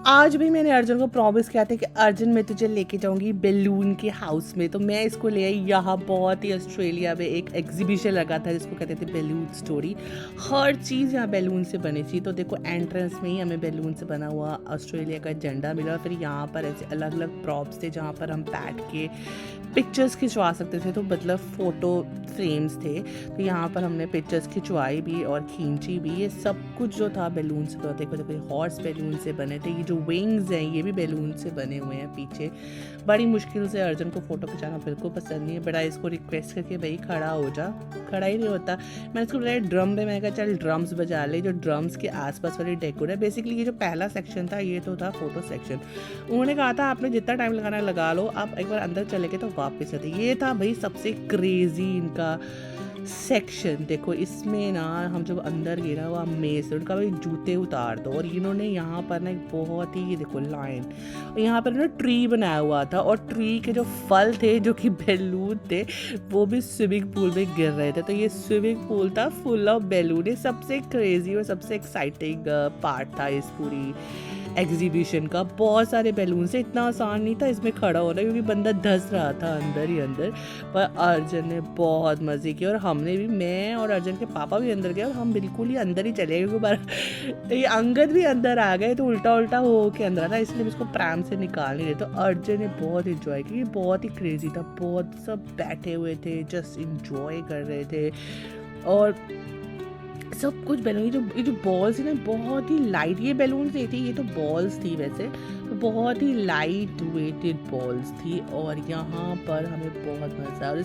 आज भी मैंने अर्जुन को प्रॉमिस किया था कि अर्जुन मैं तुझे लेके जाऊंगी बैलून के हाउस में, तो मैं इसको ले आई यहाँ। बहुत ही ऑस्ट्रेलिया में एक एग्जीबिशन लगा था जिसको कहते थे बैलून स्टोरी। हर चीज़ यहाँ बैलून से बनी थी। तो देखो एंट्रेंस में ही हमें बैलून से बना हुआ ऑस्ट्रेलिया का झंडा मिला। फिर यहाँ पर ऐसे अलग अलग प्रॉप्स थे जहाँ पर हम बैठ के पिक्चर्स खिंचवा सकते थे, तो मतलब फ़ोटो फ्रेम्स थे। तो यहाँ पर हमने पिक्चर्स खिंचवाई भी और खींची भी। ये सब कुछ जो था बैलून से। तो देखो देखो हॉर्स बैलून से बने थे। ये जो विंग्स हैं ये भी बैलून से बने हुए हैं पीछे। बड़ी मुश्किल से अर्जुन को फ़ोटो खिंचाना बिल्कुल पसंद नहीं है। बड़ा इसको रिक्वेस्ट करके भाई खड़ा हो जा, खड़ा ही नहीं होता। मैंने इसको बोला ड्रम में, मैंने कहा चल ड्रम्स बजा ले। जो ड्रम्स के आसपास वाली डेकोर है, बेसिकली ये जो पहला सेक्शन था ये तो था फोटो सेक्शन। उन्होंने कहा था आपने जितना टाइम लगाना है लगा लो, आप एक बार अंदर चले गए तो वापस आते। ये था भाई सबसे क्रेजी इनका सेक्शन। देखो इसमें ना हम जब अंदर गए ना वो अमेज, उनका भाई जूते उतार दो। और इन्होंने यहाँ पर ना एक बहुत ही, ये देखो लाइन, और यहाँ पर ना ट्री बनाया हुआ था और ट्री के जो फल थे जो कि बैलून थे वो भी स्विमिंग पूल में गिर रहे थे। तो ये स्विमिंग पूल था फुल ऑफ बैलून। ये सबसे क्रेजी और सबसे एक्साइटिंग पार्ट था इस पूरी एग्जीबिशन का। बहुत सारे बैलून से, इतना आसान नहीं था इसमें खड़ा होना क्योंकि बंदा धंस रहा था अंदर ही अंदर। पर अर्जुन ने बहुत मज़े किए और हमने भी, मैं और अर्जुन के पापा भी अंदर गए और हम बिल्कुल ही अंदर ही चले गए क्योंकि ये अंगद भी अंदर आ गए तो उल्टा उल्टा हो के अंदर था, इसलिए इसको प्रैम से निकाल नहीं रहे। तो अर्जुन ने बहुत इंजॉय किया। बहुत ही क्रेजी था। बहुत सब बैठे हुए थे, जस्ट इंजॉय कर रहे थे। और सब कुछ बैलून, ये जो बॉल्स है ना बहुत ही लाइट, ये बैलून नहीं थी, ये तो बॉल्स थी वैसे, तो बहुत ही लाइट वेटेड बॉल्स थी। और यहाँ पर हमें बहुत मज़ा। और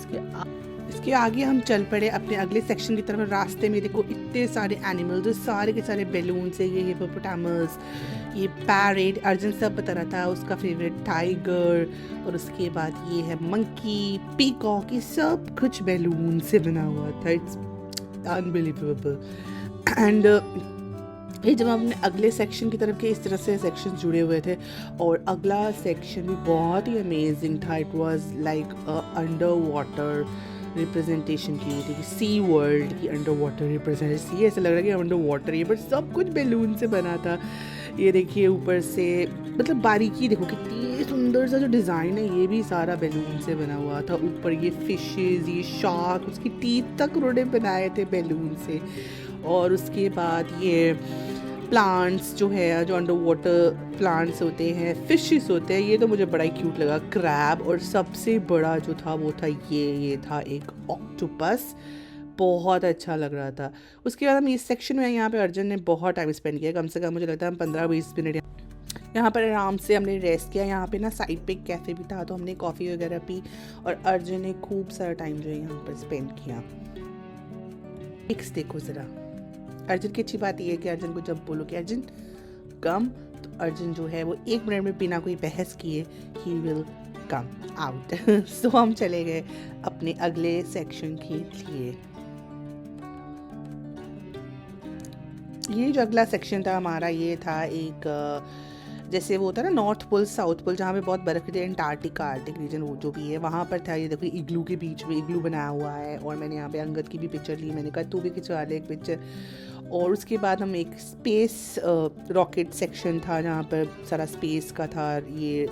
इसके आगे हम चल पड़े अपने अगले सेक्शन की तरफ। रास्ते में देखो इतने सारे एनिमल्स, सारे के सारे बैलून से, ये हिप्पोपोटामस, ये पैरेट, अर्जुन सब बता रहा था उसका फेवरेट टाइगर। और उसके बाद ये है मंकी, पीकॉक, ये सब कुछ बैलून से बना हुआ था। It's unbelievable. एंड ये जब हम अपने अगले सेक्शन की तरफ के, इस तरह से सेक्शन जुड़े हुए थे। और अगला सेक्शन भी बहुत ही अमेजिंग था। It was like under water representation की थी, सी वर्ल्ड की अंडर वाटर रिप्रेजेंटेशन। ऐसा लग रहा है कि अंडर वाटर ये, बट सब कुछ बैलून से बना था। ये देखिए ऊपर से, मतलब बारीकी देखो कितनी सुंदर सा जो डिज़ाइन है, ये भी सारा बैलून से बना हुआ था। ऊपर ये फिशेस, ये शार्क, उसकी टीथ तक उन्होंने बनाए थे बैलून से। और उसके बाद ये प्लांट्स जो है, जो अंडर वाटर प्लांट्स होते हैं, फिशेस होते हैं, ये तो मुझे बड़ा ही क्यूट लगा, क्रैब। और सबसे बड़ा जो था वो था ये था एक ऑक्टोपस। बहुत अच्छा लग रहा था। उसके बाद हम इस सेक्शन में, यहाँ पे अर्जुन ने बहुत टाइम स्पेंड किया, कम से कम मुझे लगता है हम 15-20 मिनट यहाँ पर आराम से हमने रेस्ट किया। यहाँ पे ना साइड पे एक कैफ़े भी था तो हमने कॉफ़ी वगैरह पी। और अर्जुन ने खूब सारा टाइम जो है यहाँ पर स्पेंड किया। पिक्स देखो ज़रा। अर्जुन की अच्छी बात ये है कि अर्जुन को जब बोलो कि अर्जुन कम, तो अर्जुन जो है वो 1 मिनट में बिना कोई बहस किए ही विल कम आउट। सो हम चले गए अपने अगले सेक्शन के लिए। ये जो अगला सेक्शन था हमारा, ये था एक जैसे वो होता है ना नॉर्थ पोल साउथ पोल, जहाँ पे बहुत बर्फ थी, एंटार्क्टिका आर्टिक रीजन वो जो भी है वहाँ पर था। ये देखो इग्लू के बीच में इग्लू बनाया हुआ है। और मैंने यहाँ पे अंगद की भी पिक्चर ली, मैंने कहा तू भी खिंचवा ले एक पिक्चर। और उसके बाद हम एक स्पेस रॉकेट सेक्शन था जहाँ पर सारा स्पेस का था। ये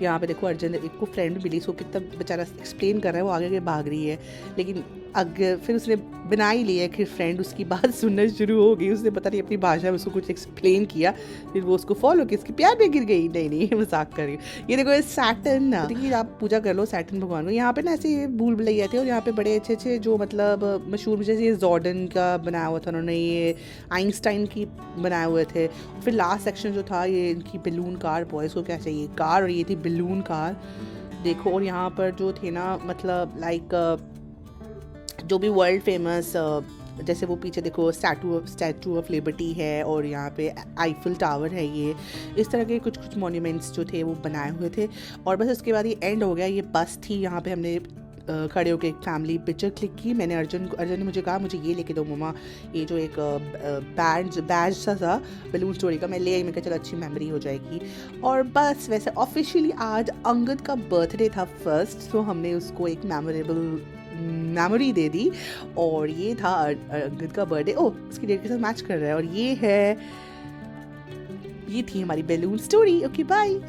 यहाँ पे देखो अर्जुन एक को फ्रेंड भी मिली, इसको कितना बेचारा एक्सप्लेन कर रहा है, वो आगे भाग रही है, लेकिन फिर उसने बना ही लिया। फिर फ्रेंड उसकी बात सुनना शुरू हो गई, उसने पता नहीं अपनी भाषा में उसको कुछ एक्सप्लेन किया, फिर वो उसको फॉलो किया, इसकी प्यार में गिर गई। नहीं मजाक कर रही हूँ। ये देखो सैटर्न ना, देखिए आप पूजा कर लो सैटर्न भगवान को। यहाँ पे ना ऐसे भूल भुलैया थे और यहाँ पे बड़े अच्छे अच्छे जो मतलब मशहूर, जैसे ये जॉर्डन का बनाया हुआ था उन्होंने, ये आइंस्टाइन की बनाए हुए थे। फिर लास्ट सेक्शन जो था ये इनकी बैलून कार, बॉयज़ को क्या चाहिए कार, और ये थी बैलून कार देखो। और यहाँ पर जो थे ना मतलब लाइक जो भी वर्ल्ड फेमस, जैसे वो पीछे देखो स्टैचू ऑफ लिबर्टी है और यहाँ पे आईफिल टावर है। ये इस तरह के कुछ कुछ मॉन्यूमेंट्स जो थे वो बनाए हुए थे। और बस उसके बाद ये एंड हो गया। ये बस थी, यहाँ पे हमने खड़े होकर एक फैमिली पिक्चर क्लिक की। मैंने अर्जुन ने मुझे कहा मुझे ये लेके दो मम्मा, ये जो एक बैज सा था बैलून स्टोरी का, मैं ले आई। मैं कहा चलो अच्छी मेमोरी हो जाएगी। और बस वैसे ऑफिशियली आज अंगद का बर्थडे था फर्स्ट, तो हमने उसको एक मेमोरी दे दी। और ये था अंगद का बर्थडे। ओह उसकी डेट के साथ मैच कर रहा है। और ये थी हमारी बैलून स्टोरी। Okay bye.